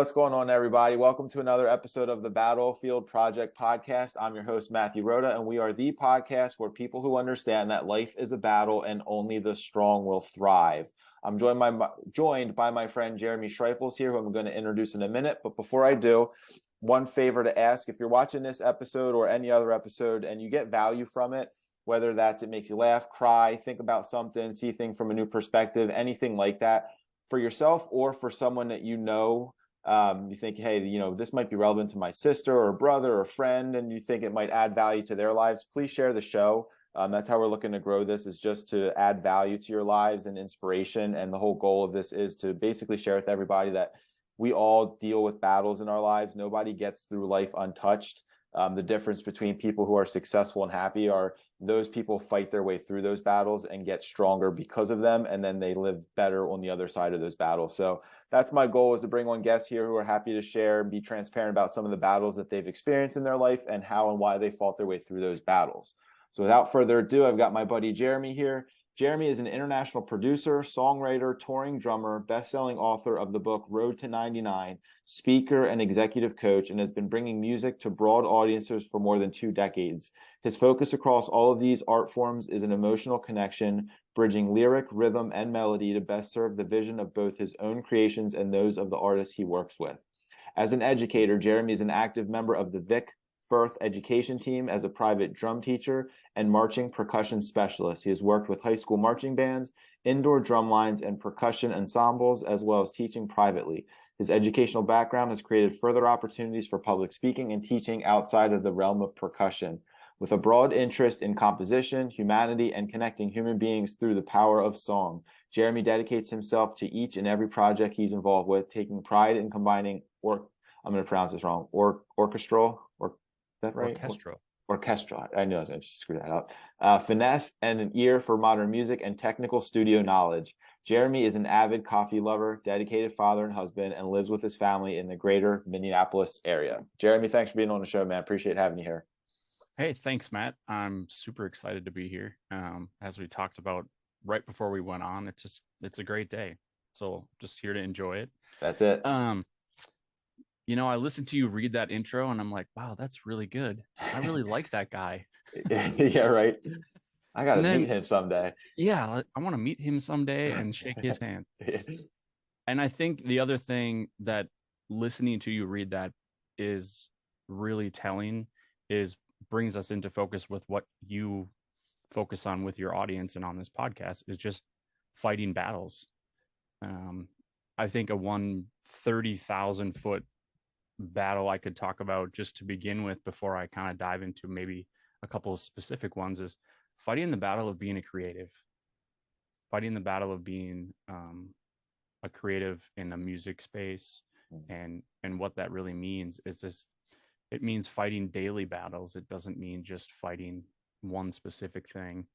what's going on, everybody? Welcome to another episode of the Battlefield Project podcast. I'm your host, Matthew Rhoda, and we are the podcast where people who understand that life is a battle and only the strong will thrive. I'm joined by my friend Jeremy Schreifels here, who I'm going to introduce in a minute. But before I do, one favor to ask: if you're watching this episode or any other episode and you get value from it, whether that's it makes you laugh, cry, think about something, see things from a new perspective, anything like that, for yourself or for someone that you know, you think, hey, this might be relevant to my sister or brother or friend, and you think it might add value to their lives, please share the show. That's how we're looking to grow this, is just to add value to your lives and inspiration. And the whole goal of this is to basically share with everybody that we all deal with battles in our lives. Nobody gets through life untouched. The difference between people who are successful and happy are those people fight their way through those battles and get stronger because of them, and then they live better on the other side of those battles. So that's my goal, is to bring on guests here who are happy to share and be transparent about some of the battles that they've experienced in their life and how and why they fought their way through those battles. So without further ado, I've got my buddy Jeremy here. Jeremy is an international producer, songwriter, touring drummer, best-selling author of the book Road to 99, speaker and executive coach, and has been bringing music to broad audiences for more than 2 decades. His focus across all of these art forms is an emotional connection, bridging lyric, rhythm, and melody to best serve the vision of both his own creations and those of the artists he works with. As an educator, Jeremy is an active member of the Vic Firth education team as a private drum teacher and marching percussion specialist. He has worked with high school marching bands, indoor drum lines, and percussion ensembles, as well as teaching privately. His educational background has created further opportunities for public speaking and teaching outside of the realm of percussion. With a broad interest in composition, humanity, and connecting human beings through the power of song, Jeremy dedicates himself to each and every project he's involved with, taking pride in combining, I'm going to pronounce this wrong, orchestral, that right? Orchestral. I knew I was going to screw that up. Finesse and an ear for modern music and technical studio knowledge. Jeremy is an avid coffee lover, dedicated father and husband, and lives with his family in the greater Minneapolis area. Jeremy, thanks for being on the show, man. Appreciate having you here. Hey, thanks, Matt. I'm super excited to be here. As we talked about right before we went on, it's a great day. So just here to enjoy it. That's it. I listened to you read that intro and I'm like, wow, that's really good. I really like that guy. Yeah, right. I got to meet him someday. Yeah, I want to meet him someday and shake his hand. And I think the other thing that listening to you read that is really telling brings us into focus with what you focus on with your audience and on this podcast is just fighting battles. I think a 130,000 foot battle I could talk about just to begin with before I kind of dive into maybe a couple of specific ones is fighting the battle of being a creative, fighting the battle of being a creative in a music space. And what that really means is it means fighting daily battles. It doesn't mean just fighting one specific thing.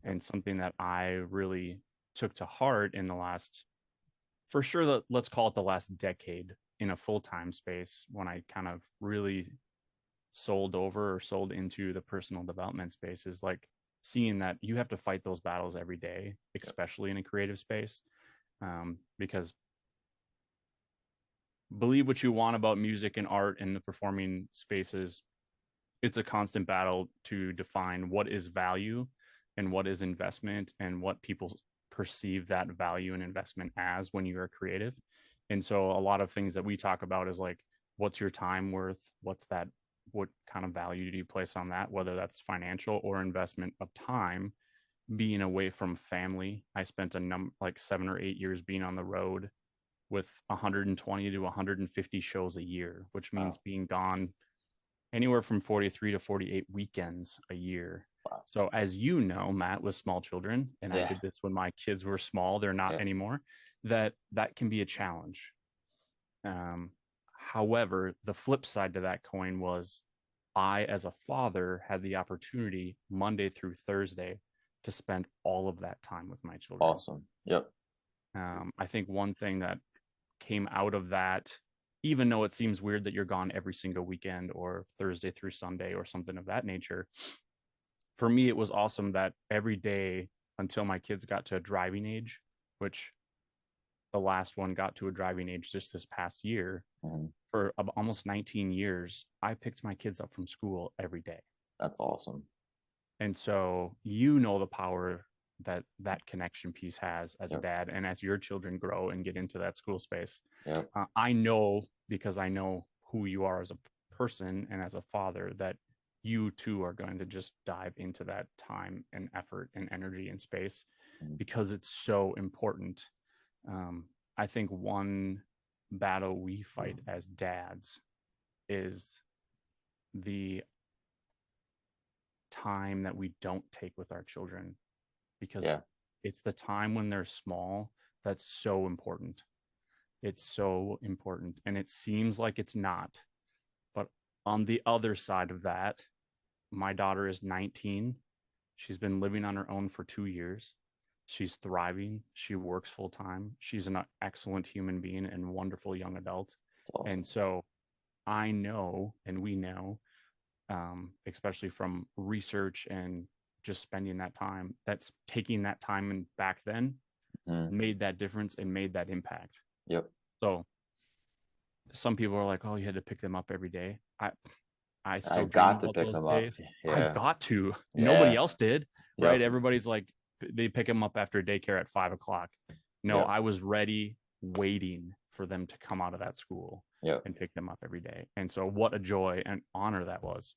And something that I really took to heart in the last, for sure, let's call it the last decade in a full-time space, when I kind of really sold into the personal development space, is like seeing that you have to fight those battles every day, especially in a creative space. Because believe what you want about music and art and the performing spaces, it's a constant battle to define what is value and what is investment and what people perceive that value and investment as when you are creative. And so a lot of things that we talk about is like, what's your time worth? What kind of value do you place on that? Whether that's financial or investment of time, being away from family. I spent like 7 or 8 years being on the road with 120 to 150 shows a year, which means being gone anywhere from 43 to 48 weekends a year. Wow. So as you know, Matt, with small children, and I did this when my kids were small, they're not anymore, that can be a challenge. However, the flip side to that coin was I, as a father, had the opportunity Monday through Thursday to spend all of that time with my children. Awesome. Yep. I think one thing that came out of that, even though it seems weird that you're gone every single weekend or Thursday through Sunday or something of that nature, for me, it was awesome that every day until my kids got to driving age, which the last one got to a driving age just this past year. For almost 19 years, I picked my kids up from school every day. That's awesome. And so, you know, the power that that connection piece has as a dad, and as your children grow and get into that school space. I know, because I know who you are as a person and as a father, that you too are going to just dive into that time and effort and energy and space because it's so important. I think one battle we fight as dads is the time that we don't take with our children, because it's the time when they're small that's so important. It's so important, and it seems like it's not. But on the other side of that, my daughter is 19. She's been living on her own for 2 years. She's thriving. She works full time. She's an excellent human being and wonderful young adult. Awesome. And so I know, and we know, especially from research and just spending that time, that's taking that time and back then made that difference and made that impact. So some people are like, oh, you had to pick them up every day. I still got to pick them up. I got to. Nobody else did, right? Everybody's like, they pick them up after daycare at 5:00. No, I was ready, waiting for them to come out of that school and pick them up every day. And so what a joy and honor that was.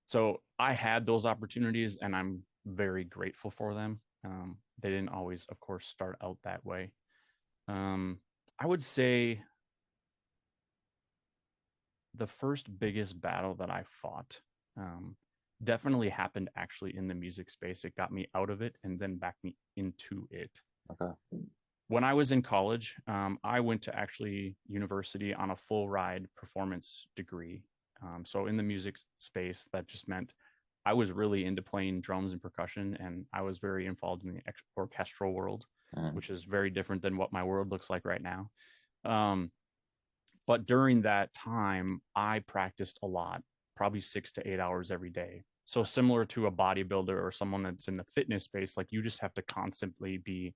So I had those opportunities, and I'm very grateful for them. They didn't always, of course, start out that way. I would say the first biggest battle that I fought definitely happened actually in the music space. It got me out of it and then back me into it. When I was in college, I went to actually university on a full ride performance degree. So in the music space, that just meant I was really into playing drums and percussion, and I was very involved in the orchestral world, which is very different than what my world looks like right now. But during that time, I practiced a lot, probably 6 to 8 hours every day. So similar to a bodybuilder or someone that's in the fitness space, like you just have to constantly be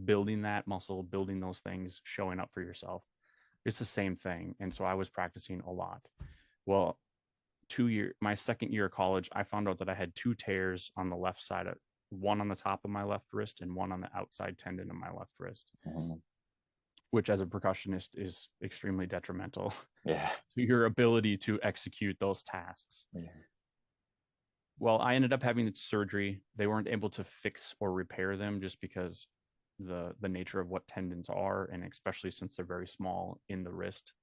building that muscle, building those things, showing up for yourself. It's the same thing. And so I was practicing a lot. Well, my second year of college, I found out that I had 2 tears on the left side, one on the top of my left wrist and one on the outside tendon of my left wrist. Which as a percussionist is extremely detrimental to your ability to execute those tasks. Well, I ended up having surgery. They weren't able to fix or repair them just because the nature of what tendons are, and especially since they're very small in the wrist.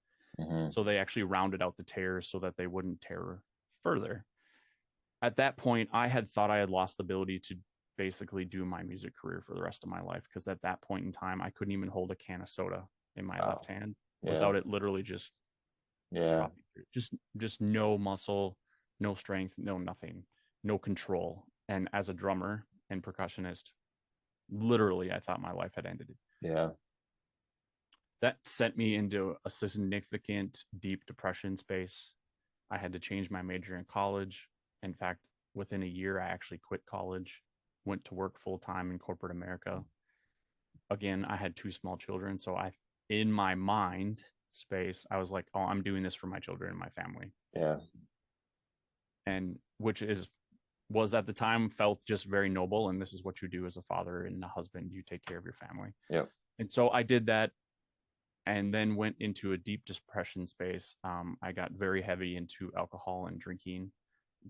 So they actually rounded out the tears so that they wouldn't tear further. At that point, I had thought I had lost the ability to basically do my music career for the rest of my life, because at that point in time I couldn't even hold a can of soda in my left hand without it literally just dropping through. Just no muscle, no strength, no nothing, no control. And as a drummer and percussionist, literally I thought my life had ended. That sent me into a significant deep depression space. I had to change my major in college. In fact, within a year I actually quit college, went to work full-time in corporate America. Again, I had 2 small children. So in my mind space, I was like, oh, I'm doing this for my children and my family. And which was at the time felt just very noble. And this is what you do as a father and a husband. You take care of your family. And so I did that, and then went into a deep depression space. I got very heavy into alcohol and drinking,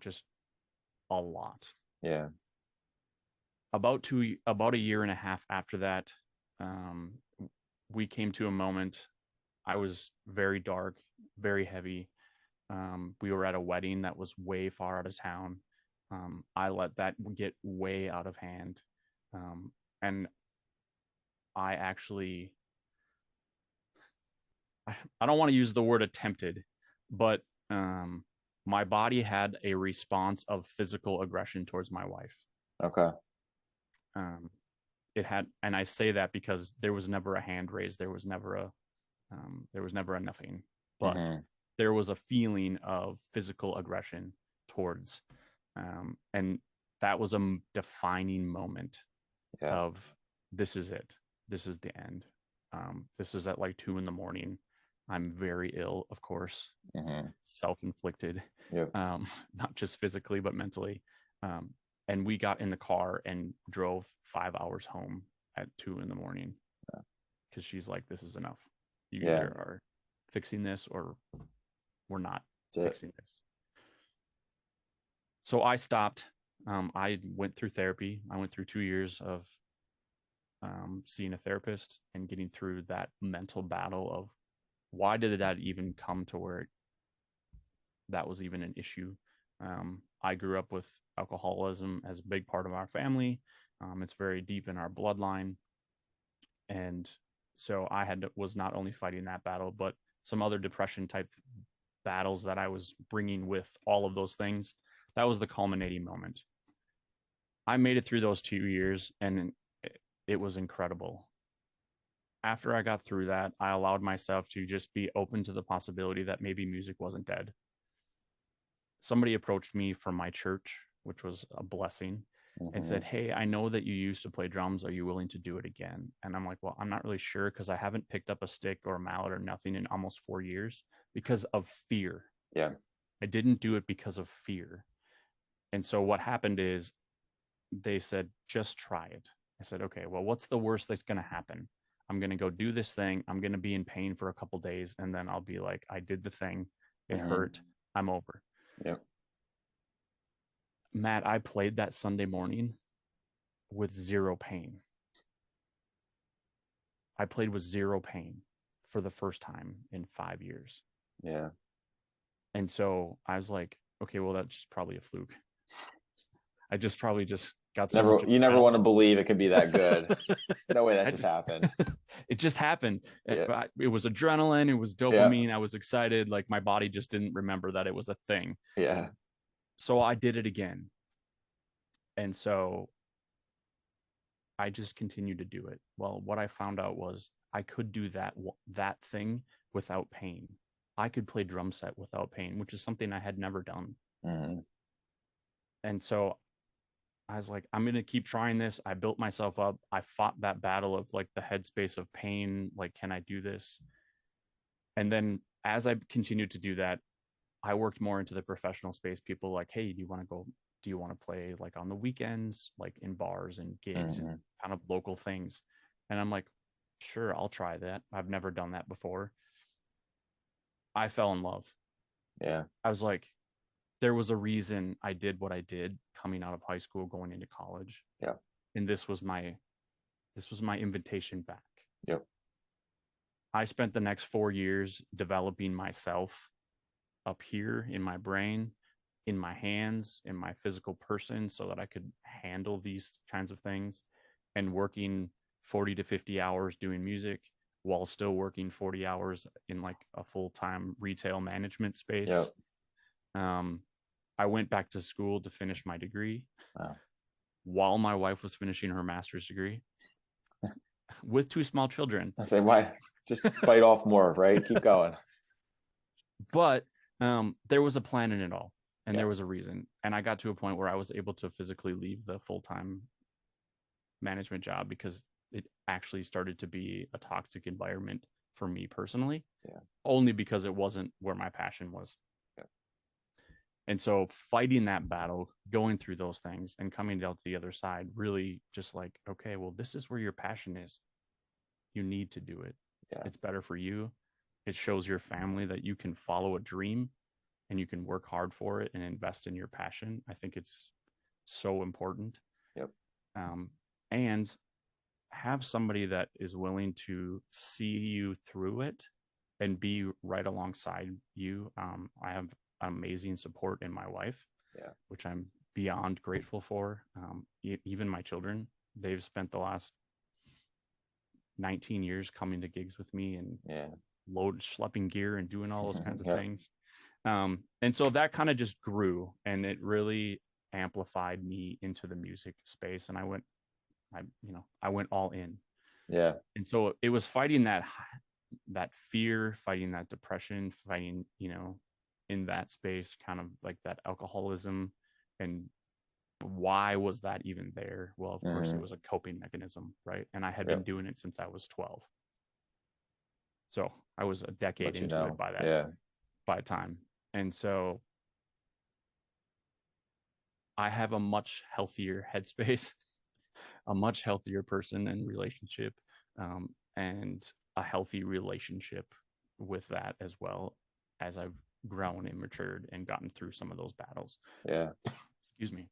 just a lot. About a year and a half after that, we came to a moment. I was very dark, very heavy. We were at a wedding that was way far out of town. I let that get way out of hand. And I actually, I don't want to use the word attempted, but my body had a response of physical aggression towards my wife. It had, and I say that because there was never a hand raised. There was never a nothing, but there was a feeling of physical aggression towards, and that was a defining moment of, this is it. this is the end. This is at like 2 a.m. I'm very ill, of course, self-inflicted, Yep. not just physically, but mentally. And we got in the car and drove 5 hours home at 2 a.m. because she's like, this is enough. You either are fixing this or we're not fixing this. So I stopped. I went through therapy. I went through 2 years of seeing a therapist and getting through that mental battle of why did that even come to where that was even an issue. I grew up with alcoholism as a big part of our family. It's very deep in our bloodline. And so was not only fighting that battle, but some other depression type battles that I was bringing with all of those things. That was the culminating moment. I made it through those 2 years and it was incredible. After I got through that, I allowed myself to just be open to the possibility that maybe music wasn't dead. Somebody approached me from my church, which was a blessing, and said, hey, I know that you used to play drums. Are you willing to do it again? And I'm like, well, I'm not really sure because I haven't picked up a stick or a mallet or nothing in almost 4 years because of fear. Yeah. I didn't do it because of fear. And so what happened is they said, just try it. I said, okay, well, what's the worst that's going to happen? I'm going to go do this thing. I'm going to be in pain for a couple days. And then I'll be like, I did the thing. It hurt. I'm over. Yep. Matt, I played that Sunday morning with zero pain. I played with zero pain for the first time in 5 years. Yeah. And so I was like, okay, well, that's just probably a fluke. I just probably just got so much. You never want to believe it could be that good. No way that just happened. It just happened. Yeah. It was adrenaline. It was dopamine. I was excited. Like my body just didn't remember that it was a thing. Yeah. So I did it again. And so I just continued to do it. Well, what I found out was I could do that thing without pain. I could play drum set without pain, which is something I had never done. And so I was like, I'm going to keep trying this. I built myself up. I fought that battle of like the headspace of pain. Like, can I do this? And then as I continued to do that, I worked more into the professional space. People like, hey, do you want to play like on the weekends, like in bars and gigs and kind of local things? And I'm like, sure, I'll try that. I've never done that before. I fell in love. Yeah. I was like, there was a reason I did what I did coming out of high school, going into college. Yeah. And this was my invitation back. Yep. I spent the next 4 years developing myself up here in my brain, in my hands, in my physical person, so that I could handle these kinds of things, and working 40 to 50 hours doing music while still working 40 hours in like a full-time retail management space. Yep. I went back to school to finish my degree. Wow. While my wife was finishing her master's degree with 2 small children. I say, why? Just bite off more, right? Keep going. But there was a plan in it all, and there was a reason. And I got to a point where I was able to physically leave the full-time management job because it actually started to be a toxic environment for me personally. Yeah. Only because it wasn't where my passion was. Yeah. And so fighting that battle, going through those things and coming out the other side, really just like, okay, well, this is where your passion is. You need to do it. Yeah. It's better for you. It shows your family that you can follow a dream and you can work hard for it and invest in your passion. I think it's so important. Yep. And have somebody that is willing to see you through it and be right alongside you. I have amazing support in my wife, which I'm beyond grateful for. Even my children, they've spent the last 19 years coming to gigs with me and schlepping gear and doing all those kinds of things. And so that kind of just grew, and it really amplified me into the music space. And I went all in. Yeah. And so it was fighting that fear, fighting that depression, fighting, in that space, kind of like that alcoholism, and why was that even there? Well, of course, it Mm-hmm. was a coping mechanism, right? And I had been Yep. doing it since I was 12. So I was a decade Let you into it know. by that Yeah. by time. And so I have a much healthier headspace, a much healthier person and relationship, and a healthy relationship with that as well as I've grown and matured and gotten through some of those battles. Yeah. Excuse me.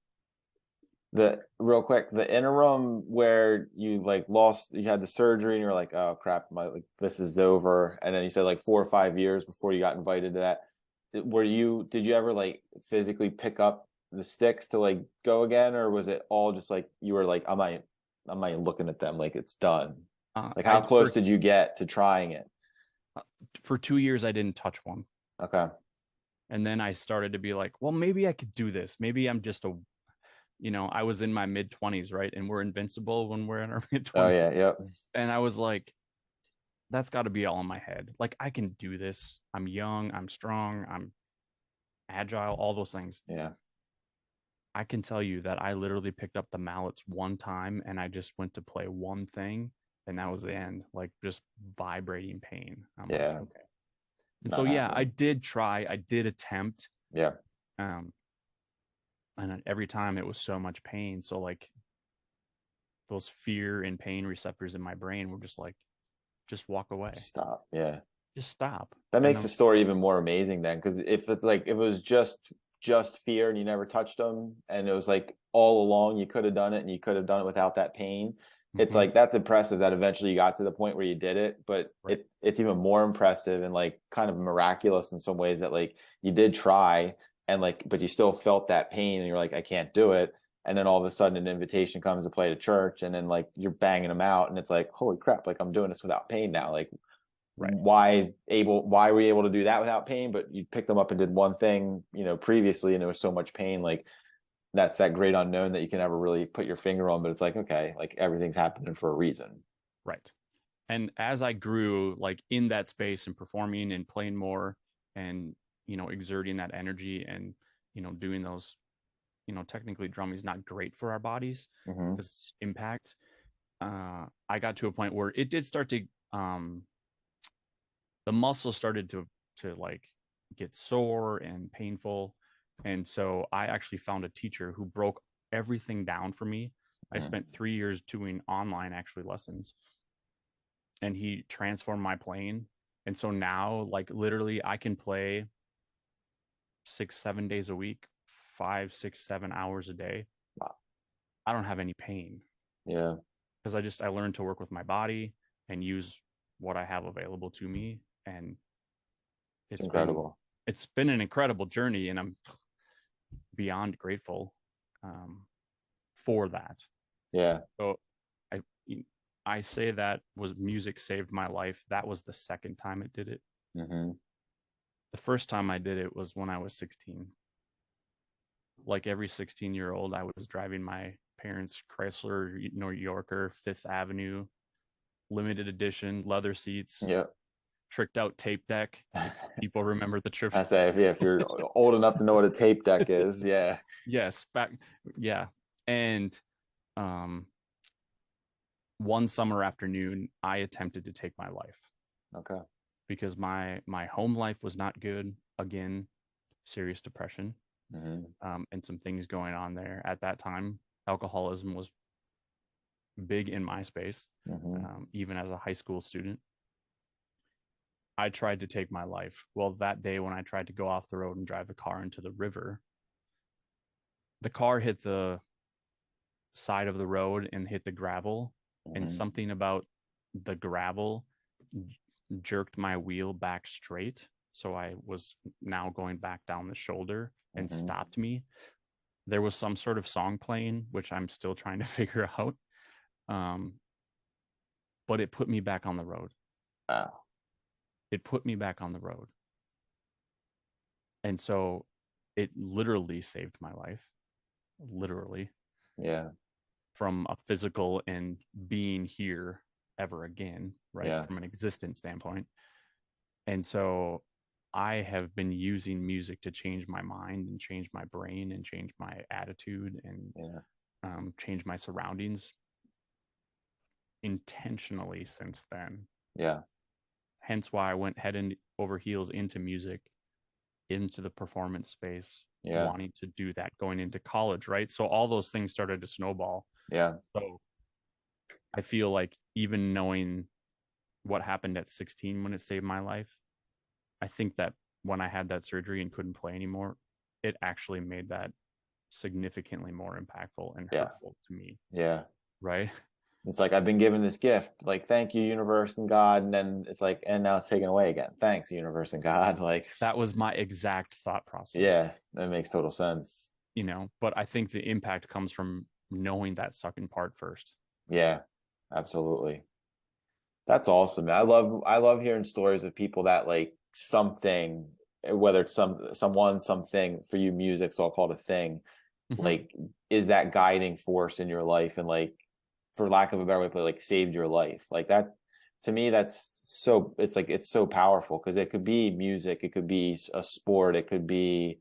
The real quick, the interim where you like lost, you had the surgery and you're like, oh crap, my like this is over. And then you said like 4 or 5 years before you got invited to that. Did you ever like physically pick up the sticks to like go again, or was it all just like you were like, I'm not even looking at them, like it's done? Like how I close did you get to trying it? for 2 years I didn't touch one. Okay. And then I started to be like, well, maybe I could do this. Maybe I'm just I was in my mid 20s, right? And we're invincible when we're in our mid Oh 20s. yeah, yep. And I was like, that's got to be all in my head. Like, I can do this. I'm young, I'm strong, I'm agile, all those things. Yeah. I can tell you that I literally picked up the mallets one time and I just went to play one thing. And that was the end, like just vibrating pain. I'm like, Yeah. okay. And so, Not yeah, I happening. did try, I did attempt. Yeah. Um, and every time it was so much pain. So, like, those fear and pain receptors in my brain were just like, just walk away, Stop. Yeah. just stop. That And makes the story even more amazing then, because if it's like if it was just fear and you never touched them, and it was like all along you could have done it and you could have done it without that pain, it's Mhm. like that's impressive that eventually you got to the point where you did it. But Right. it's even more impressive and like kind of miraculous in some ways that like you did try and like but you still felt that pain and you're like I can't do it. And then all of a sudden an invitation comes to play at church and then like you're banging them out and it's like holy crap, like I'm doing this without pain now. Like Right. why were you able to do that without pain, but you picked them up and did one thing, previously and there was so much pain, like that's that great unknown that you can never really put your finger on, but it's like okay, like everything's happening for a reason. Right. And as I grew, like, in that space and performing and playing more and, exerting that energy and, doing those, technically drumming is not great for our bodies Mm-hmm. because it's impact. I got to a point where it did start to, the muscle started to like get sore and painful. And so I actually found a teacher who broke everything down for me. I Mm-hmm. spent 3 years doing online actually lessons, and he transformed my playing. And so now, like, literally, I can play 6, 7 days a week, 5, 6, 7 hours a day. Wow. I don't have any pain Yeah, because I learned to work with my body and use what I have available to me. And it's it's been incredible. it's been an incredible journey, and I'm beyond grateful, um, for that. Yeah. So I I say that was music saved my life. That was the second time it did it. Mm-hmm. The first time I did it was when I was 16. Like every 16-year-old, I was driving my parents' Chrysler New Yorker, Fifth Avenue, limited edition, leather seats, Yeah. tricked out tape deck. If people remember the trip. I say if you're old enough to know what a tape deck is, yeah. Yes, back, yeah. And um, one summer afternoon, I attempted to take my life Okay. because my home life was not good. Again, serious depression, Mm-hmm. and some things going on there at that time. Alcoholism was big in my space, Mm-hmm. even as a high school student. I tried to take my life. Well, that day when I tried to go off the road and drive the car into the river, the car hit the side of the road and hit the gravel, and Mm-hmm. something about the gravel jerked my wheel back straight. So I was now going back down the shoulder and Mm-hmm. stopped me. There was some sort of song playing, which I'm still trying to figure out. Um, but it put me back on the road. Wow. It put me back on the road. And so it literally saved my life, literally, Yeah. from a physical and being here ever again, right? Yeah. From an existence standpoint. And so I have been using music to change my mind and change my brain and change my attitude and change my surroundings intentionally since then. Yeah. Hence why I went head and over heels into music, into the performance space, Yeah. wanting to do that going into college, right? So all those things started to snowball. Yeah. So I feel like even knowing what happened at 16 when it saved my life, I think that when I had that surgery and couldn't play anymore, it actually made that significantly more impactful and hurtful to me. Yeah. Right. It's like, I've been given this gift, like, thank you, universe and God. And then it's like, and now it's taken away again. Thanks, universe and God. Like, that was my exact thought process. Yeah, that makes total sense. But I think the impact comes from knowing that second part first. Yeah, absolutely. That's awesome. I love hearing stories of people that like something, whether it's someone, something. For you, music, so I'll call it a thing, like, is that guiding force in your life, and like, for lack of a better way to put it, like, saved your life. Like that, to me, that's so, it's like, it's so powerful, because it could be music, it could be a sport, it could be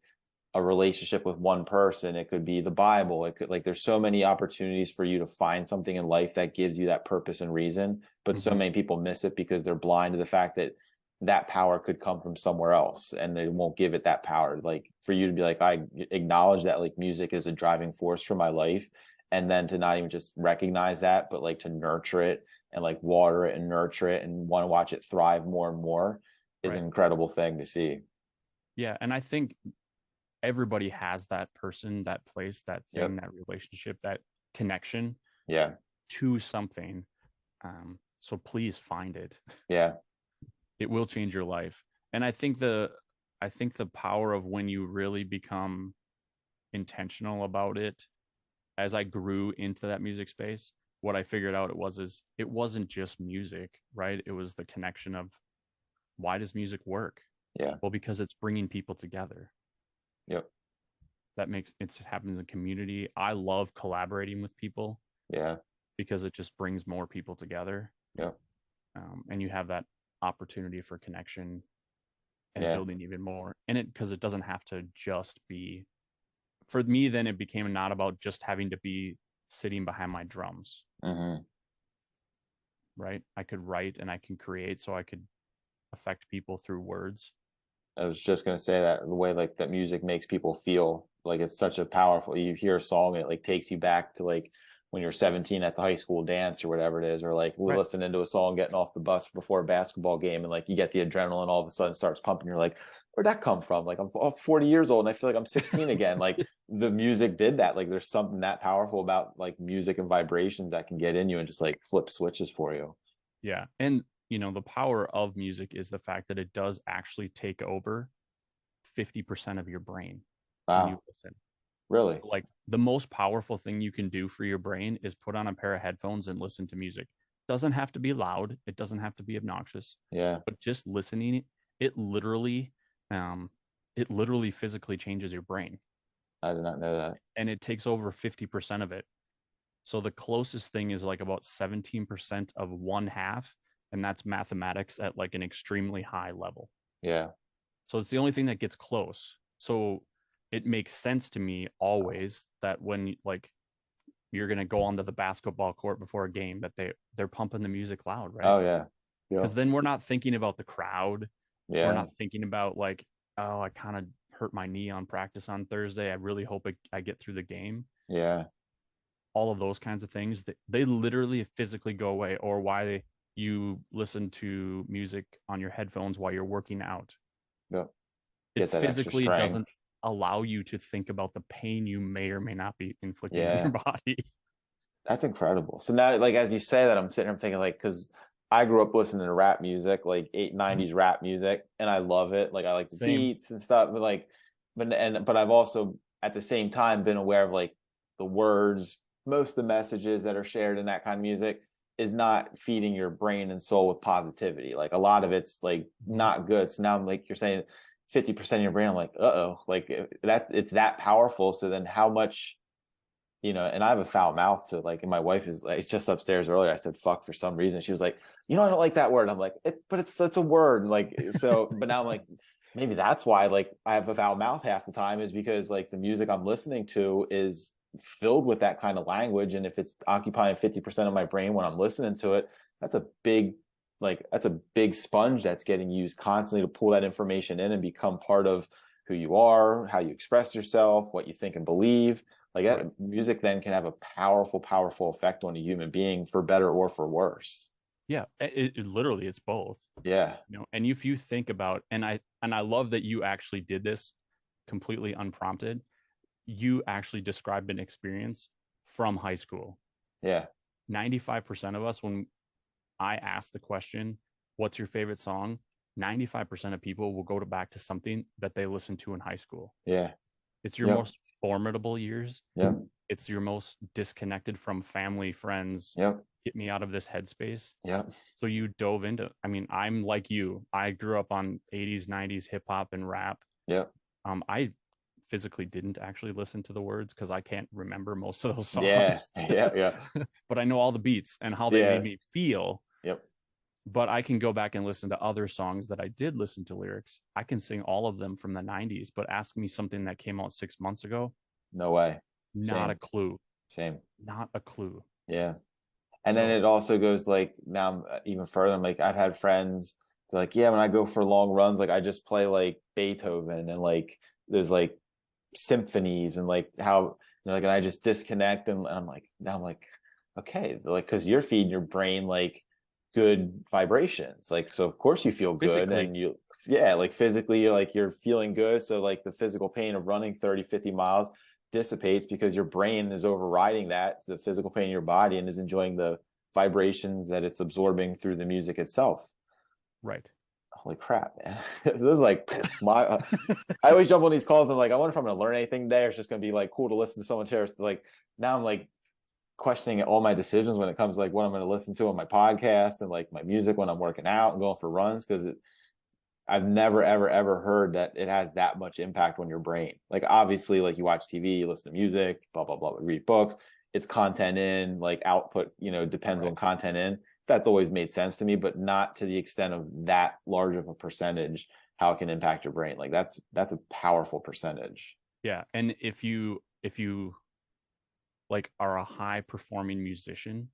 a relationship with one person, it could be the Bible, it could, like, there's so many opportunities for you to find something in life that gives you that purpose and reason. But so many people miss it because they're blind to the fact that that power could come from somewhere else, and they won't give it that power. Like, for you to be like, I acknowledge that, like, music is a driving force for my life, and then to not even just recognize that, but like to nurture it and like water it and nurture it and want to watch it thrive more and more, is an incredible thing to see. Yeah, and I think everybody has that person, that place, that thing, that relationship, that connection to something. So please find it. Yeah. It will change your life. And I think the power of when you really become intentional about it, as I grew into that music space, what I figured out it wasn't just music, right? It was the connection of, why does music work? Yeah. Well, because it's bringing people together. Yep. That makes it happens in community. I love collaborating with people. Yeah. Because it just brings more people together. Yep. And you have that opportunity for connection and building even more. And because it doesn't have to just be, for me, then it became not about just having to be sitting behind my drums. Right? I could write and I can create, so I could affect people through words. I was just gonna say that the way like that music makes people feel, like, it's such a powerful, you hear a song and it like takes you back to like when you're 17 at the high school dance or whatever it is, or like listening to a song getting off the bus before a basketball game, and like you get the adrenaline all of a sudden starts pumping. You're like, where'd that come from? Like, I'm 40 years old and I feel like I'm 16 again. Like, the music did that. Like, there's something that powerful about like music and vibrations that can get in you and just like flip switches for you. Yeah. And the power of music is the fact that it does actually take over 50% of your brain when you listen. Really? So, like, the most powerful thing you can do for your brain is put on a pair of headphones and listen to music. It doesn't have to be loud. It doesn't have to be obnoxious. Yeah. But just listening, it literally physically changes your brain. I did not know that. And it takes over 50% of it. So the closest thing is like about 17% of one half, and that's mathematics at like an extremely high level. Yeah. So it's the only thing that gets close. So it makes sense to me always that when like you're going to go onto the basketball court before a game, that they're pumping the music loud, right? Oh yeah. Because then we're not thinking about the crowd. Yeah. We're not thinking about like, oh, I kind of hurt my knee on practice on Thursday. I really hope I get through the game. Yeah. All of those kinds of things, they literally physically go away. Or why you listen to music on your headphones while you're working out. Yep. It physically doesn't allow you to think about the pain you may or may not be inflicting on your body. That's incredible. So now, like, as you say that, I'm sitting here thinking, like, because I grew up listening to rap music, like 90s rap music, and I love it. Like, I like the beats and stuff, but like, but I've also at the same time been aware of like the words, most of the messages that are shared in that kind of music is not feeding your brain and soul with positivity. Like, a lot of it's like not good. So now I'm like, you're saying 50% of your brain, I'm like, like it's that powerful. So then how much, and I have a foul mouth to like, and my wife is like, it's just upstairs earlier. I said, fuck, for some reason. She was like, I don't like that word. I'm like, but it's a word. Like, so, but now I'm like, maybe that's why like I have a foul mouth half the time, is because like the music I'm listening to is filled with that kind of language. And if it's occupying 50% of my brain when I'm listening to it, that's a big, like that's a big sponge that's getting used constantly to pull that information in and become part of who you are, how you express yourself, what you think and believe. Like that Right. music then can have a powerful, powerful effect on a human being for better or for worse. Yeah, it literally it's both. Yeah. You know, and if you think about, and I love that you actually did this completely unprompted. You actually described an experience from high school. Yeah. 95% of us, when I ask the question, what's your favorite song? 95% of people will go back to something that they listened to in high school. Yeah. It's your Yep. most formidable years. Yep. It's your most disconnected from family, friends. Yep. Get me out of this headspace. Yep. So you dove into, I mean, I'm like you. I grew up on 80s, 90s hip hop and rap. Yep. I physically didn't actually listen to the words because I can't remember most of those Yeah. songs. Yeah. Yeah. But I know all the beats and how they made Yeah. me feel. Yep. But I can go back and listen to other songs that I did listen to lyrics. I can sing all of them from the 90s, but ask me something that came out 6 months ago, No way. not a Same. clue. Same. Not a clue. Yeah. And then So, it also goes like now I'm even further. I'm like, I've had friends, they're like, yeah, when I go for long runs, like I just play like Beethoven and like there's like symphonies and like how, like, and I just disconnect. And I'm like, now I'm like, okay, like, cause you're feeding your brain like good vibrations. Like, so of course you feel good physically, and you, yeah, like physically you're feeling good. So like the physical pain of running 30, 50 miles dissipates because your brain is overriding that, the physical pain in your body, and is enjoying the vibrations that it's absorbing through the music itself. right. Holy crap, man. This is like my I always jump on these calls and like I wonder if I'm gonna learn anything today, or it's just gonna be like cool to listen to someone share. Like now I'm like questioning all my decisions when it comes to like what I'm gonna listen to on my podcast and like my music when I'm working out and going for runs, because I've never ever ever heard that it has that much impact on your brain. Like obviously, like you watch TV, you listen to music, blah blah blah, read books. It's content in, like output, depends Right. on content in. That's always made sense to me, but not to the extent of that large of a percentage. How it can impact your brain, like that's a powerful percentage. Yeah. And if you like are a high performing musician,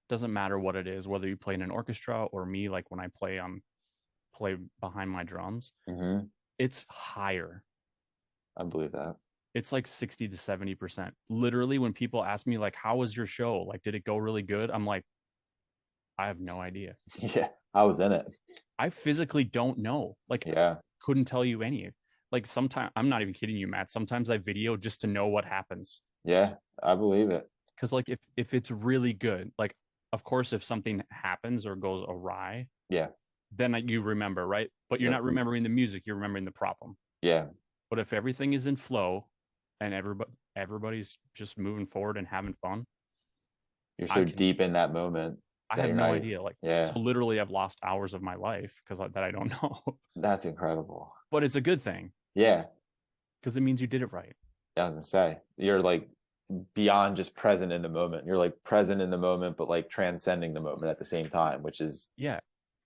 doesn't matter what it is, whether you play in an orchestra or me, like when I play behind my drums, Hmm. it's higher. I believe that. It's like 60 to 70%. Literally, when people ask me, like, how was your show? Like, did it go really good? I'm like, I have no idea. Yeah, I was in it. I physically don't know. Like, Yeah. couldn't tell you any. Like, sometimes I'm not even kidding you, Matt. Sometimes I video just to know what happens. Yeah, I believe it. Because, like, if it's really good, like, of course, if something happens or goes awry, Yeah. then you remember, right? But you're Yep. not remembering the music, you're remembering the problem. Yeah. But if everything is in flow and everybody's just moving forward and having fun, You're I so can deep in that moment I that have you're no not. idea. Like, Yeah, so literally I've lost hours of my life because that I don't know. that's incredible. But it's a good thing Yeah. because it means you did it right. I was gonna say you're like beyond just present in the moment. You're like present in the moment, but like transcending the moment at the same time, which is Yeah.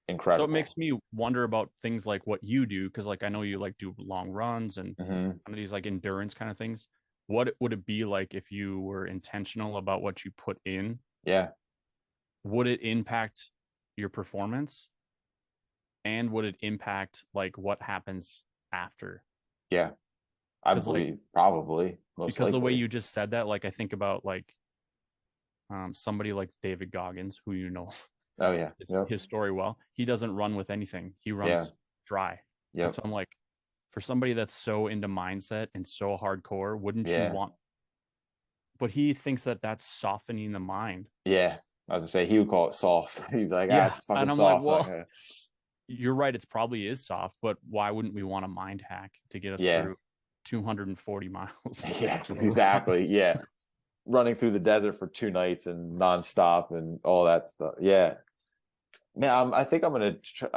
So it incredible. makes me wonder about things like what you do because like I know you like do long runs and Hmm. kind of these like endurance kind of things. What would it be like if you were intentional about what you put in? Yeah. Would it impact your performance? And would it impact like what happens after? Yeah. I Because like believe probably most because the way likely. you just said that, like I think about like somebody like David Goggins, who you know Oh yeah. Yep. his story well. He doesn't run with anything. He Yeah. runs dry. And Yep. so I'm like, for somebody that's so into mindset and so hardcore, wouldn't you Yeah. want? But he thinks that that's softening the mind. Yeah. I was gonna say he would call it soft. He'd be like, ah, Yeah, it's fucking and I'm like, soft. Like, well, you're right. It's probably is soft, but why wouldn't we want a mind hack to get us yeah. through 240 miles, Yeah. which is a lot? Exactly. Yeah. Running through the desert for 2 nights and nonstop and all that stuff. Yeah. Man, I think I'm gonna try,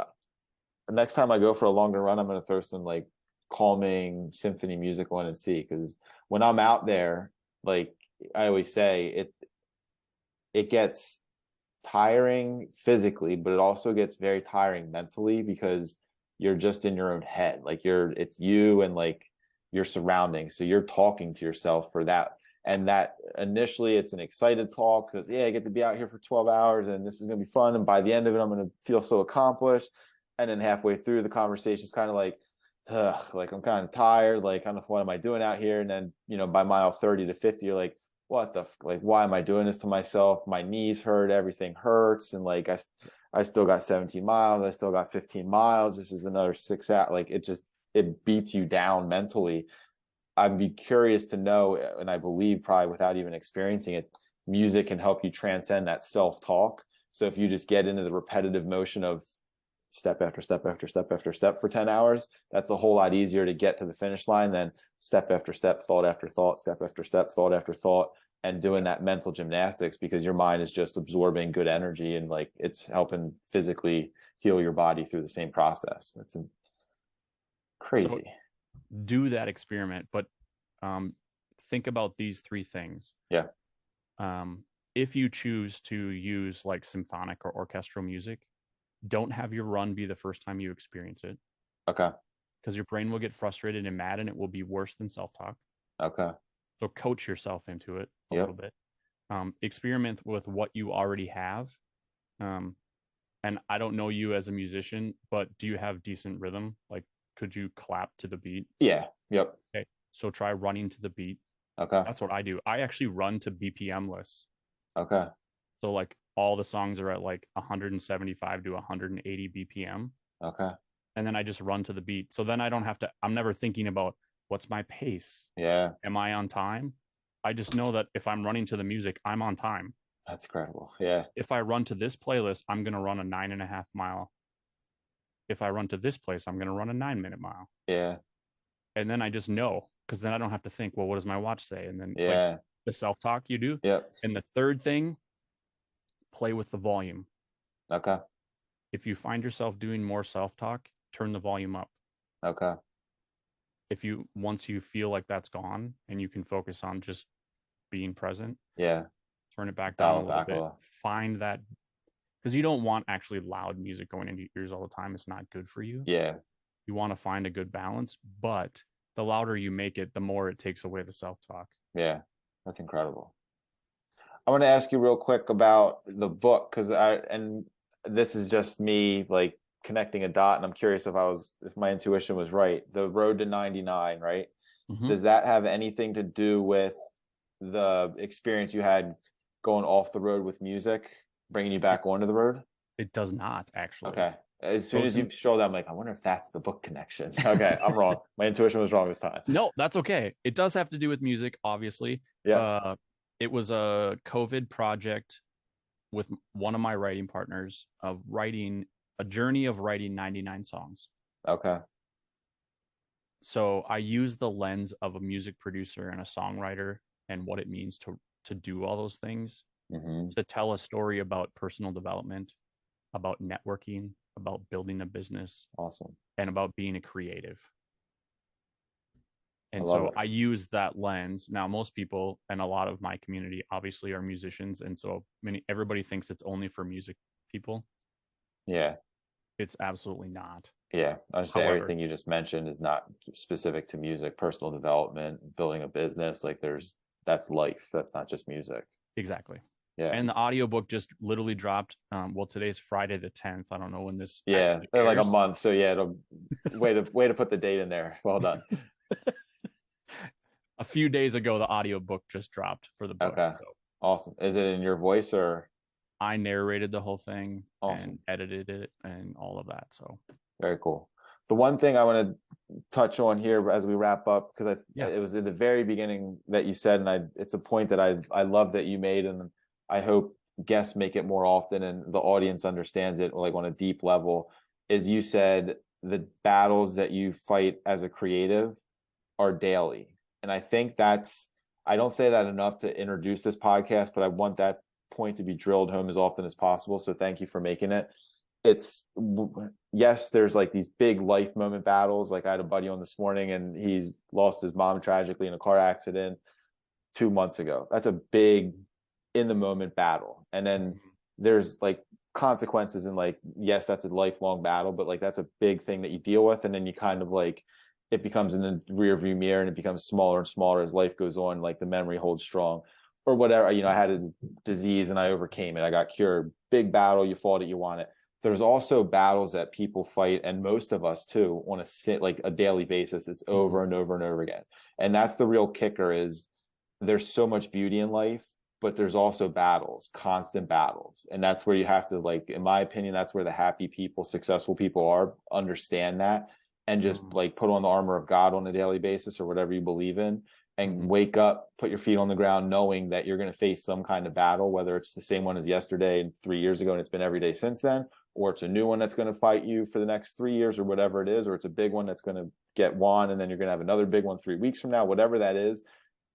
next time I go for a longer run, I'm gonna throw some like calming symphony music on and see, because when I'm out there, like I always say, it gets tiring physically, but it also gets very tiring mentally, because you're just in your own head. Like it's you and like your surroundings. So you're talking to yourself for that. And that initially it's an excited talk because, yeah, I get to be out here for 12 hours and this is going to be fun. And by the end of it, I'm going to feel so accomplished. And then halfway through the conversation, it's kind of like, ugh, like I'm kind of tired. Like, I don't know, what am I doing out here? And then, by mile 30 to 50, you're like, what the, like, why am I doing this to myself? My knees hurt, everything hurts. And like, I still got 17 miles. I still got 15 miles. This is another 6 hours. Like it beats you down mentally. I'd be curious to know, and I believe probably without even experiencing it, music can help you transcend that self-talk. So if you just get into the repetitive motion of step after step after step after step for 10 hours, that's a whole lot easier to get to the finish line than step after step, thought after thought, step after step, thought after thought, and doing that mental gymnastics, because your mind is just absorbing good energy and like it's helping physically heal your body through the same process. That's crazy. So do that experiment, but think about these three things. Yeah. If you choose to use like symphonic or orchestral music, don't have your run be the first time you experience it. Okay. Because your brain will get frustrated and mad and it will be worse than self-talk. Okay. So coach yourself into it a little bit. Experiment with what you already have. And I don't know you as a musician, but do you have decent rhythm? Like, could you clap to the beat? Yeah. Yep. Okay. So try running to the beat. Okay. That's what I do. I actually run to BPM-less. Okay. So like all the songs are at like 175 to 180 BPM. Okay. And then I just run to the beat. So then I don't have to, I'm never thinking about what's my pace. Yeah. Am I on time? I just know that if I'm running to the music, I'm on time. That's incredible. Yeah. If I run to this playlist, I'm going to run a 9.5 mile. If I run to this place, I'm going to run a 9-minute mile. Yeah. And then I just know, because then I don't have to think, well, what does my watch say? And then like the self-talk you do. Yep. And the third thing, play with the volume. Okay. If you find yourself doing more self-talk, turn the volume up. Okay. Once you feel like that's gone and you can focus on just being present, turn it back down a little bit. Find that, because you don't want actually loud music going into your ears all the time. It's not good for you. Yeah. You want to find a good balance, but the louder you make it, the more it takes away the self-talk. Yeah. That's incredible. I want to ask you real quick about the book, and this is just me like connecting a dot, and I'm curious if my intuition was right. The Road to 99, right? Mm-hmm. Does that have anything to do with the experience you had going off the road with music, bringing you back onto the road? It does not, actually. Okay. As soon as you showed that, I'm like, I wonder if that's the book connection. Okay, I'm wrong. My intuition was wrong this time. No, that's okay. It does have to do with music, obviously. Yeah. It was a COVID project with one of my writing partners of writing a journey of writing 99 songs. Okay. So I use the lens of a music producer and a songwriter and what it means to do all those things, to tell a story about personal development, about networking, about building a business. Awesome. And about being a creative. And so I use that lens. Now, most people and a lot of my community obviously are musicians. And so everybody thinks it's only for music people. Yeah. It's absolutely not. Yeah. I would say everything you just mentioned is not specific to music, personal development, building a business. Like that's life. That's not just music. Exactly. Yeah. And the audiobook just literally dropped. Well, today's Friday the 10th. I don't know when this. Yeah. They're like a month. So yeah, it'll way to put the date in there. Well done. A few days ago, the audiobook just dropped for the book. Okay. So. Awesome. Is it in your voice or? I narrated the whole thing and edited it and all of that. So very cool. The one thing I want to touch on here as we wrap up, because it was in the very beginning that you said, and it's a point that I love that you made, and I hope guests make it more often and the audience understands it like on a deep level, is you said the battles that you fight as a creative are daily. And I think I don't say that enough to introduce this podcast, but I want that point to be drilled home as often as possible. So thank you for making it. Yes, there's like these big life moment battles. Like I had a buddy on this morning and he's lost his mom tragically in a car accident 2 months ago. That's a big in the moment battle. And then there's like consequences, and like, yes, that's a lifelong battle, but like that's a big thing that you deal with, and then you kind of like, it becomes in the rear view mirror, and it becomes smaller and smaller as life goes on. Like the memory holds strong, or whatever. I had a disease and I overcame it. I got cured. Big battle. You fought it. You won it. There's also battles that people fight, and most of us too, on a daily basis. It's over and over and over again. And that's the real kicker, is there's so much beauty in life, but there's also battles, constant battles. And that's where you have to, like, in my opinion, that's where the happy people, successful people are, understand that, and just like put on the armor of God on a daily basis, or whatever you believe in, and wake up, put your feet on the ground, knowing that you're going to face some kind of battle, whether it's the same one as yesterday and 3 years ago, and it's been every day since then, or it's a new one that's going to fight you for the next 3 years, or whatever it is, or it's a big one that's going to get won, and then you're going to have another big one 3 weeks from now, whatever that is.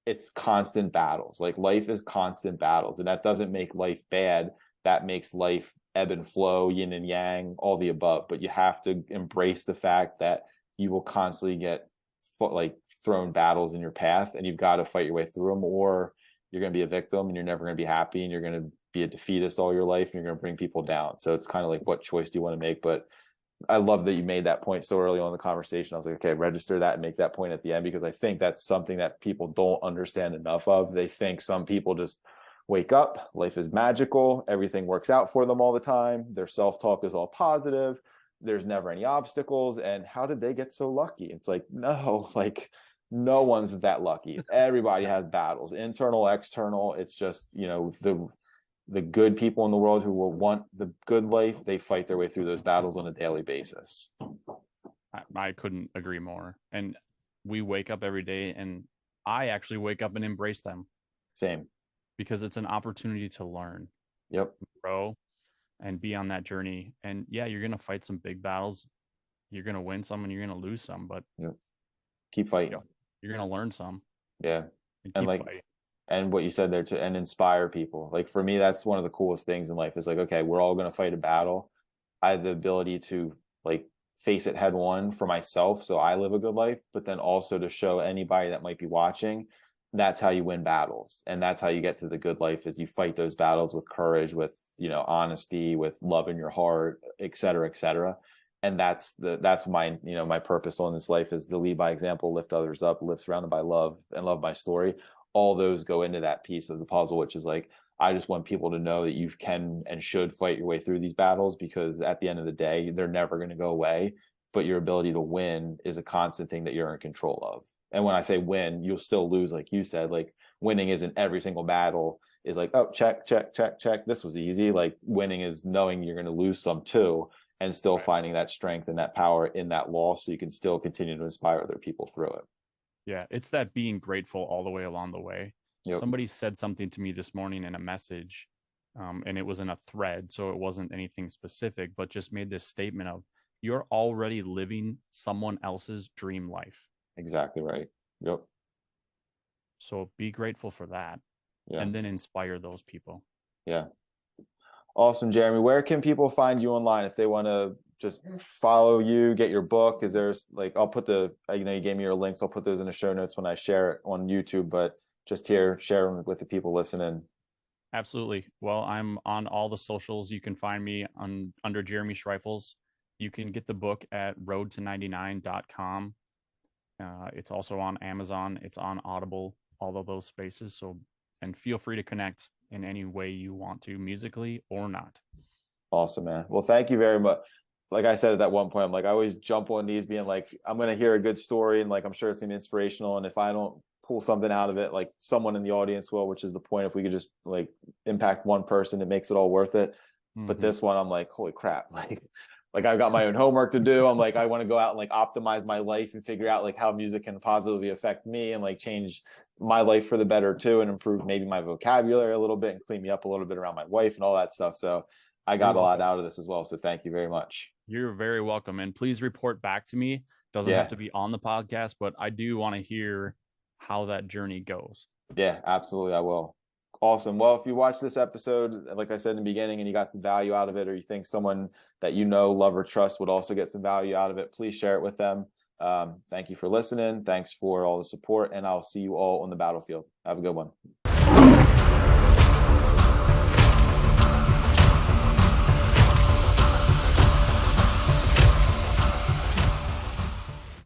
It's constant battles. Like, life is constant battles, and that doesn't make life bad. That makes life ebb and flow, yin and yang, all the above. But you have to embrace the fact that you will constantly get like thrown battles in your path, and you've got to fight your way through them, or you're going to be a victim, and you're never going to be happy, and you're going to be a defeatist all your life, and you're going to bring people down. So it's kind of like, what choice do you want to make? But I love that you made that point so early on in the conversation. I was like, okay, register that and make that point at the end, because I think that's something that people don't understand enough of. They think some people just wake up, life is magical, everything works out for them all the time, their self-talk is all positive, there's never any obstacles, and how did they get so lucky? It's like, no, like, no one's that lucky. Everybody has battles, internal, external. It's just, the good people in the world who will want the good life, they fight their way through those battles on a daily basis. I couldn't agree more. And we wake up every day, and I actually wake up and embrace them. Same. Because it's an opportunity to learn, grow, and be on that journey. And yeah, you're going to fight some big battles. You're going to win some and you're going to lose some, but keep fighting. You're going to learn some. Yeah. And like, fighting. And what you said there, and inspire people. Like, for me, that's one of the coolest things in life, is like, okay, we're all going to fight a battle. I have the ability to like face it head on for myself, so I live a good life, but then also to show anybody that might be watching, that's how you win battles. And that's how you get to the good life, is you fight those battles with courage, with, honesty, with love in your heart, et cetera, et cetera. And that's my, my purpose on this life, is to lead by example, lift others up, live surrounded by love, and love my story. All those go into that piece of the puzzle, which is like, I just want people to know that you can and should fight your way through these battles, because at the end of the day, they're never going to go away. But your ability to win is a constant thing that you're in control of. And when I say win, you'll still lose, like you said. Like, winning isn't every single battle is like, oh, check, check, check, check, this was easy. Like, winning is knowing you're going to lose some too, and still finding that strength and that power in that loss, so you can still continue to inspire other people through it. Yeah, it's that being grateful all the way along the way. Somebody said something to me this morning in a message, and it was in a thread, so it wasn't anything specific, but just made this statement of, you're already living someone else's dream life. Exactly right. Yep. So be grateful for that, and then inspire those people. Yeah. Awesome, Jeremy. Where can people find you online if they want to just follow you, get your book? Is there, like, I'll put you gave me your links. I'll put those in the show notes when I share it on YouTube, but just here, share them with the people listening. Absolutely. Well, I'm on all the socials. You can find me under Jeremy Schreifels. You can get the book at roadto99.com. It's also on Amazon. It's on Audible, all of those spaces. So, and feel free to connect in any way you want to, musically or not. Awesome, man. Well, thank you very much. Like I said at that one point, I'm like, I always jump on these being like, I'm going to hear a good story, and like, I'm sure it's going to be inspirational. And if I don't pull something out of it, like someone in the audience will, which is the point. If we could just like impact one person, it makes it all worth it. But this one, I'm like, holy crap. Like I've got my own homework to do. I'm like, I want to go out and like optimize my life and figure out like how music can positively affect me and like change my life for the better too, and improve maybe my vocabulary a little bit and clean me up a little bit around my wife and all that stuff. So I got a lot out of this as well. So thank you very much. You're very welcome. And please report back to me. Doesn't have to be on the podcast, but I do want to hear how that journey goes. Yeah, absolutely. I will. Awesome. Well, if you watch this episode, like I said in the beginning, and you got some value out of it, or you think someone that you know, love, or trust would also get some value out of it, please share it with them. Thank you for listening. Thanks for all the support, and I'll see you all on the battlefield. Have a good one.